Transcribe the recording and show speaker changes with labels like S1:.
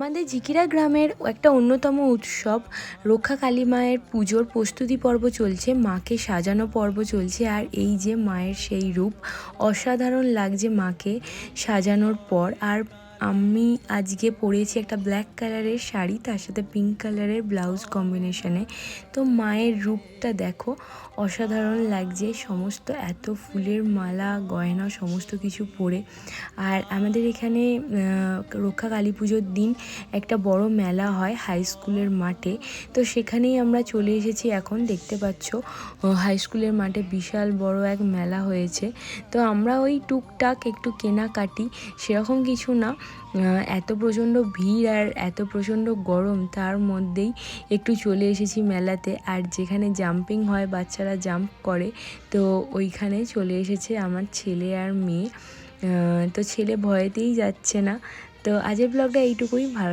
S1: আমাদের ঝিকিরা গ্রামের একটা অন্যতম উৎসব রক্ষা কালী মায়ের পুজোর প্রস্তুতি পর্ব চলছে, মাকে সাজানো পর্ব চলছে। আর এই যে মায়ের সেই রূপ, অসাধারণ লাগছে মাকে সাজানোর পর। আর আমি আজকে পরেছি একটা ব্ল্যাক কালারের শাড়ি, তার সাথে পিঙ্ক কালারের ব্লাউজ কম্বিনেশনে। তো মায়ের রূপটা দেখো, অসাধারণ লাগছে। সমস্ত এত ফুলের মালা গয়না সমস্ত কিছু পরে। আর আমাদের এখানে রক্ষা কালী পুজোর দিন একটা বড় মেলা হয় হাই স্কুলের মাঠে, তো সেখানেই আমরা চলে এসেছি। এখন দেখতে পাচ্ছ হাই স্কুলের মাঠে বিশাল বড় এক মেলা হয়েছে। তো আমরা ওই টুকটাক একটু কেনাকাটি, সেরকম কিছু না। এত প্রচণ্ড ভিড় আর এত প্রচণ্ড গরম, তার মধ্যেই একটু চলে এসেছি মেলাতে। আর যেখানে জাম্পিং হয়, বাচ্চারা জাম্প করে, তো ওইখানে চলে এসেছে আমার ছেলে আর মেয়ে। তো ছেলে ভয়েতেই যাচ্ছে না। তো আজকের ব্লগটা এইটুকুই। ভালো